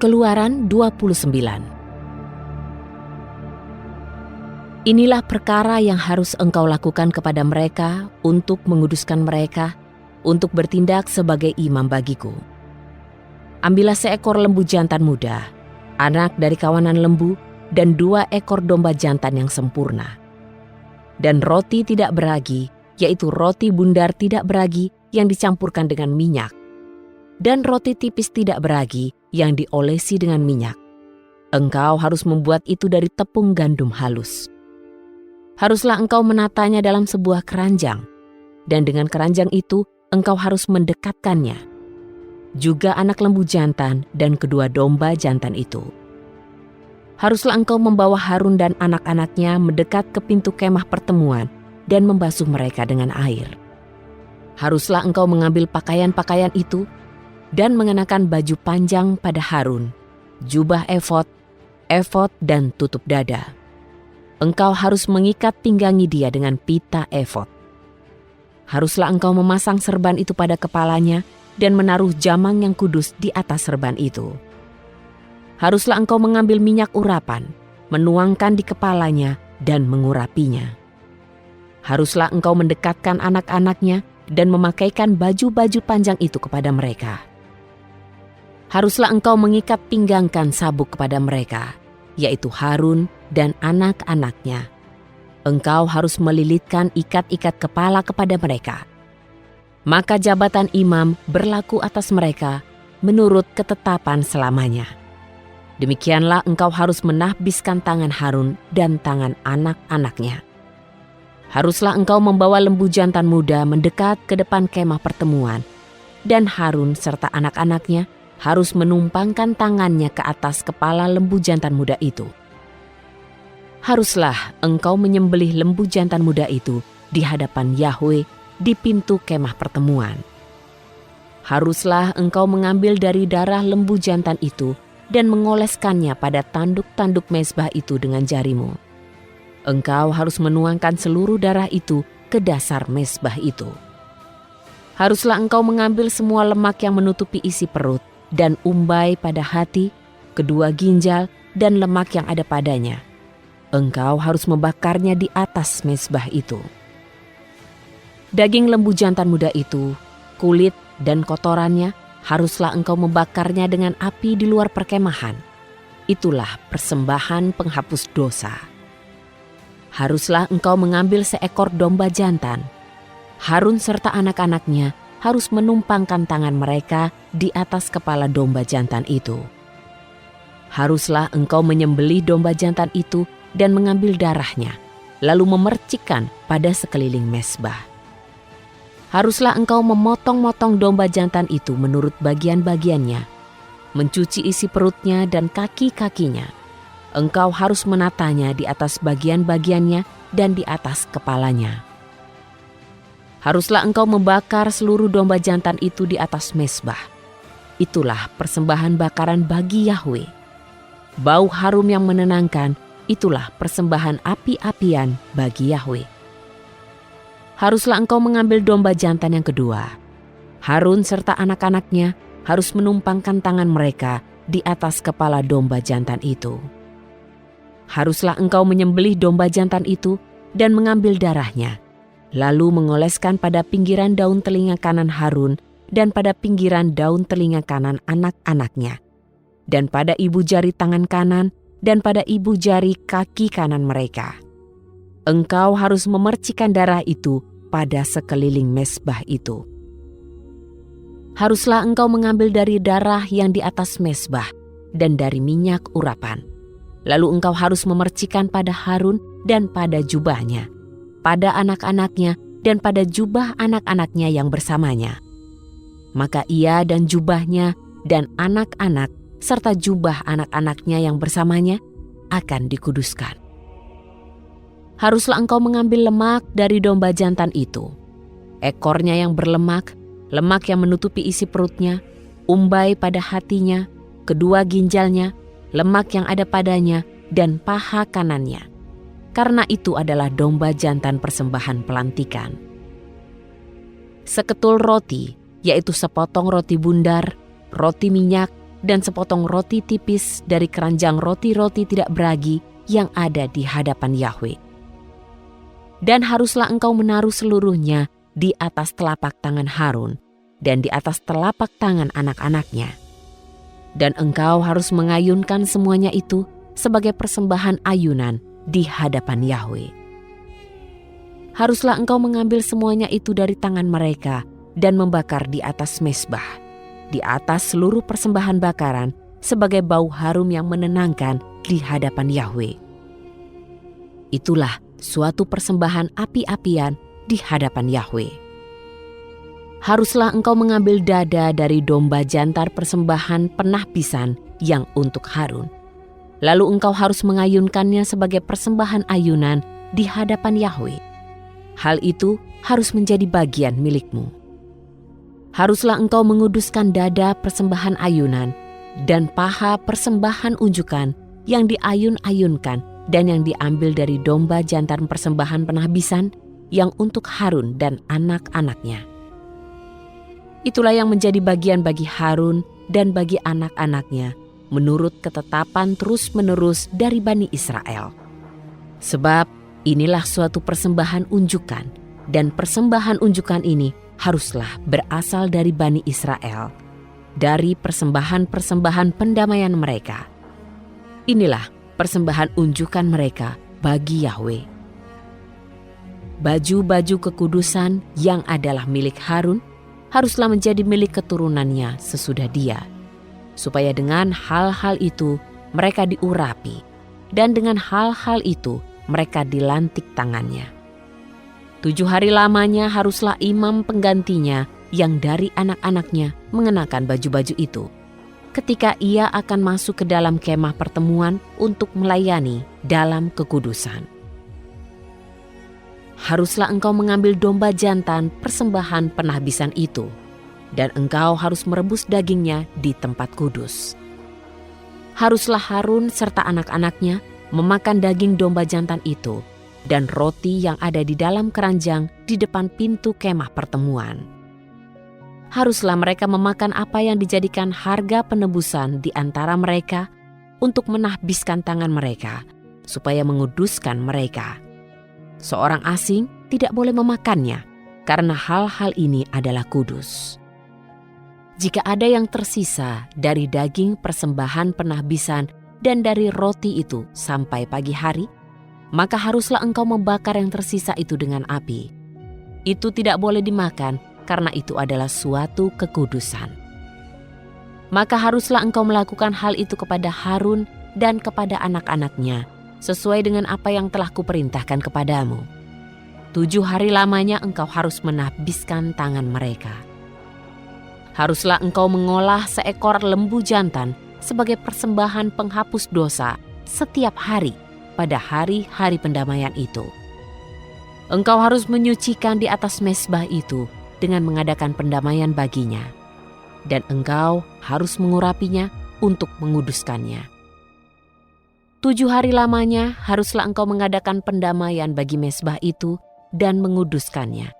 Keluaran 29. Inilah perkara yang harus engkau lakukan kepada mereka untuk menguduskan mereka, untuk bertindak sebagai imam bagiku. Ambillah seekor lembu jantan muda, anak dari kawanan lembu, dan 2 ekor domba jantan yang sempurna. Dan roti tidak beragi, yaitu roti bundar tidak beragi yang dicampurkan dengan minyak. Dan roti tipis tidak beragi yang diolesi dengan minyak. Engkau harus membuat itu dari tepung gandum halus. Haruslah engkau menatanya dalam sebuah keranjang, dan dengan keranjang itu engkau harus mendekatkannya. Juga anak lembu jantan dan kedua domba jantan itu. Haruslah engkau membawa Harun dan anak-anaknya mendekat ke pintu kemah pertemuan dan membasuh mereka dengan air. Haruslah engkau mengambil pakaian-pakaian itu dan mengenakan baju panjang pada Harun, jubah efod dan tutup dada. Engkau harus mengikat pinggangi dia dengan pita efod. Haruslah engkau memasang serban itu pada kepalanya dan menaruh jamang yang kudus di atas serban itu. Haruslah engkau mengambil minyak urapan, menuangkan di kepalanya dan mengurapinya. Haruslah engkau mendekatkan anak-anaknya dan memakaikan baju-baju panjang itu kepada mereka. Haruslah engkau mengikat pinggangkan sabuk kepada mereka, yaitu Harun dan anak-anaknya. Engkau harus melilitkan ikat-ikat kepala kepada mereka. Maka jabatan imam berlaku atas mereka menurut ketetapan selamanya. Demikianlah engkau harus menahbiskan tangan Harun dan tangan anak-anaknya. Haruslah engkau membawa lembu jantan muda mendekat ke depan kemah pertemuan, dan Harun serta anak-anaknya harus menumpangkan tangannya ke atas kepala lembu jantan muda itu. Haruslah engkau menyembelih lembu jantan muda itu di hadapan Yahwe di pintu kemah pertemuan. Haruslah engkau mengambil dari darah lembu jantan itu dan mengoleskannya pada tanduk-tanduk mezbah itu dengan jarimu. Engkau harus menuangkan seluruh darah itu ke dasar mezbah itu. Haruslah engkau mengambil semua lemak yang menutupi isi perut dan umbai pada hati, kedua ginjal, dan lemak yang ada padanya. Engkau harus membakarnya di atas mezbah itu. Daging lembu jantan muda itu, kulit dan kotorannya, haruslah engkau membakarnya dengan api di luar perkemahan. Itulah persembahan penghapus dosa. Haruslah engkau mengambil seekor domba jantan. Harun serta anak-anaknya harus menumpangkan tangan mereka di atas kepala domba jantan itu. Haruslah engkau menyembelih domba jantan itu dan mengambil darahnya, lalu memercikkan pada sekeliling mezbah. Haruslah engkau memotong-motong domba jantan itu menurut bagian-bagiannya, mencuci isi perutnya dan kaki-kakinya. Engkau harus menatanya di atas bagian-bagiannya dan di atas kepalanya. Haruslah engkau membakar seluruh domba jantan itu di atas mezbah. Itulah persembahan bakaran bagi Yahwe. Bau harum yang menenangkan, itulah persembahan api-apian bagi Yahwe. Haruslah engkau mengambil domba jantan yang kedua. Harun serta anak-anaknya harus menumpangkan tangan mereka di atas kepala domba jantan itu. Haruslah engkau menyembelih domba jantan itu dan mengambil darahnya, lalu mengoleskan pada pinggiran daun telinga kanan Harun dan pada pinggiran daun telinga kanan anak-anaknya, dan pada ibu jari tangan kanan dan pada ibu jari kaki kanan mereka. Engkau harus memercikan darah itu pada sekeliling mezbah itu. Haruslah engkau mengambil dari darah yang di atas mezbah dan dari minyak urapan. Lalu engkau harus memercikan pada Harun dan pada jubahnya, pada anak-anaknya dan pada jubah anak-anaknya yang bersamanya. Maka ia dan jubahnya dan anak-anak serta jubah anak-anaknya yang bersamanya akan dikuduskan. Haruslah engkau mengambil lemak dari domba jantan itu, ekornya yang berlemak, lemak yang menutupi isi perutnya, umbai pada hatinya, kedua ginjalnya, lemak yang ada padanya, dan paha kanannya. Karena itu adalah domba jantan persembahan pelantikan. Seketul roti, yaitu sepotong roti bundar, roti minyak, dan sepotong roti tipis dari keranjang roti-roti tidak beragi yang ada di hadapan Yahwe. Dan haruslah engkau menaruh seluruhnya di atas telapak tangan Harun dan di atas telapak tangan anak-anaknya. Dan engkau harus mengayunkan semuanya itu sebagai persembahan ayunan di hadapan Yahwe. Haruslah engkau mengambil semuanya itu dari tangan mereka dan membakar di atas mezbah, di atas seluruh persembahan bakaran sebagai bau harum yang menenangkan di hadapan Yahwe. Itulah suatu persembahan api-apian di hadapan Yahwe. Haruslah engkau mengambil dada dari domba jantar persembahan penahbisan yang untuk Harun. Lalu engkau harus mengayunkannya sebagai persembahan ayunan di hadapan Yahwe. Hal itu harus menjadi bagian milikmu. Haruslah engkau menguduskan dada persembahan ayunan dan paha persembahan unjukan yang diayun-ayunkan dan yang diambil dari domba jantan persembahan penahbisan yang untuk Harun dan anak-anaknya. Itulah yang menjadi bagian bagi Harun dan bagi anak-anaknya menurut ketetapan terus-menerus dari Bani Israel. Sebab inilah suatu persembahan unjukan, dan persembahan unjukan ini haruslah berasal dari Bani Israel, dari persembahan-persembahan pendamaian mereka. Inilah persembahan unjukan mereka bagi Yahwe. Baju-baju kekudusan yang adalah milik Harun haruslah menjadi milik keturunannya sesudah dia, supaya dengan hal-hal itu mereka diurapi, dan dengan hal-hal itu mereka dilantik tangannya. 7 hari lamanya haruslah imam penggantinya yang dari anak-anaknya mengenakan baju-baju itu, ketika ia akan masuk ke dalam kemah pertemuan untuk melayani dalam kekudusan. Haruslah engkau mengambil domba jantan persembahan penahbisan itu, dan engkau harus merebus dagingnya di tempat kudus. Haruslah Harun serta anak-anaknya memakan daging domba jantan itu dan roti yang ada di dalam keranjang di depan pintu kemah pertemuan. Haruslah mereka memakan apa yang dijadikan harga penebusan di antara mereka untuk menahbiskan tangan mereka, supaya menguduskan mereka. Seorang asing tidak boleh memakannya, karena hal-hal ini adalah kudus. Jika ada yang tersisa dari daging persembahan penahbisan dan dari roti itu sampai pagi hari, maka haruslah engkau membakar yang tersisa itu dengan api. Itu tidak boleh dimakan, karena itu adalah suatu kekudusan. Maka haruslah engkau melakukan hal itu kepada Harun dan kepada anak-anaknya, sesuai dengan apa yang telah kuperintahkan kepadamu. 7 hari lamanya engkau harus menahbiskan tangan mereka. Haruslah engkau mengolah seekor lembu jantan sebagai persembahan penghapus dosa setiap hari pada hari-hari pendamaian itu. Engkau harus menyucikan di atas mezbah itu dengan mengadakan pendamaian baginya, dan engkau harus mengurapinya untuk menguduskannya. 7 hari lamanya haruslah engkau mengadakan pendamaian bagi mezbah itu dan menguduskannya.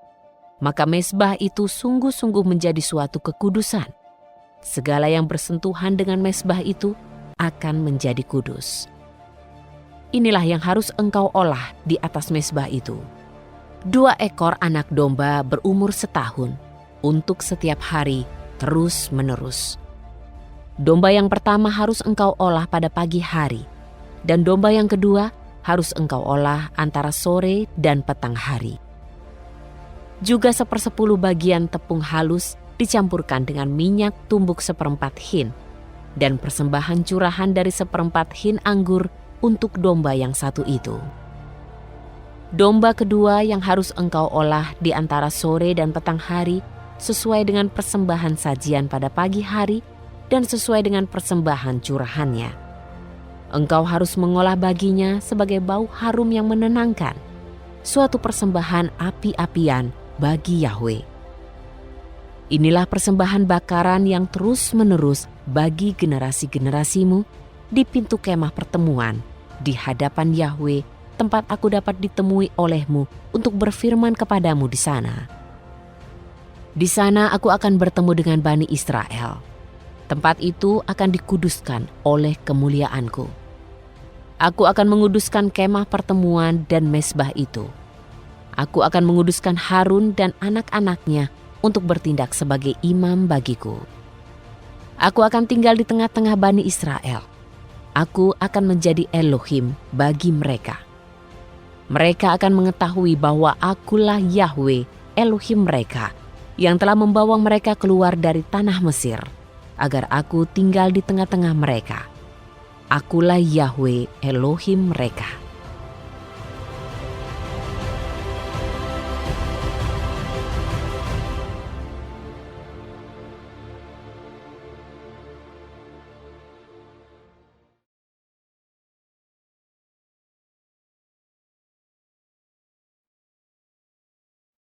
Maka mezbah itu sungguh-sungguh menjadi suatu kekudusan. Segala yang bersentuhan dengan mezbah itu akan menjadi kudus. Inilah yang harus engkau olah di atas mezbah itu: 2 ekor anak domba berumur setahun untuk setiap hari terus-menerus. Domba yang pertama harus engkau olah pada pagi hari, dan domba yang kedua harus engkau olah antara sore dan petang hari. Juga 1/10 bagian tepung halus dicampurkan dengan minyak tumbuk 1/4 hin, dan persembahan curahan dari 1/4 hin anggur untuk domba yang satu itu. Domba kedua yang harus engkau olah di antara sore dan petang hari sesuai dengan persembahan sajian pada pagi hari dan sesuai dengan persembahan curahannya. Engkau harus mengolah baginya sebagai bau harum yang menenangkan, suatu persembahan api-apian bagi Yahwe. Inilah persembahan bakaran yang terus-menerus bagi generasi-generasimu di pintu kemah pertemuan di hadapan Yahwe, tempat aku dapat ditemui olehmu untuk berfirman kepadamu di sana. Di sana aku akan bertemu dengan Bani Israel. Tempat itu akan dikuduskan oleh kemuliaanku. Aku akan menguduskan kemah pertemuan dan mezbah itu. Aku akan menguduskan Harun dan anak-anaknya untuk bertindak sebagai imam bagiku. Aku akan tinggal di tengah-tengah Bani Israel. Aku akan menjadi Elohim bagi mereka. Mereka akan mengetahui bahwa Akulah Yahweh, Elohim mereka, yang telah membawa mereka keluar dari tanah Mesir, agar aku tinggal di tengah-tengah mereka. Akulah Yahweh, Elohim mereka.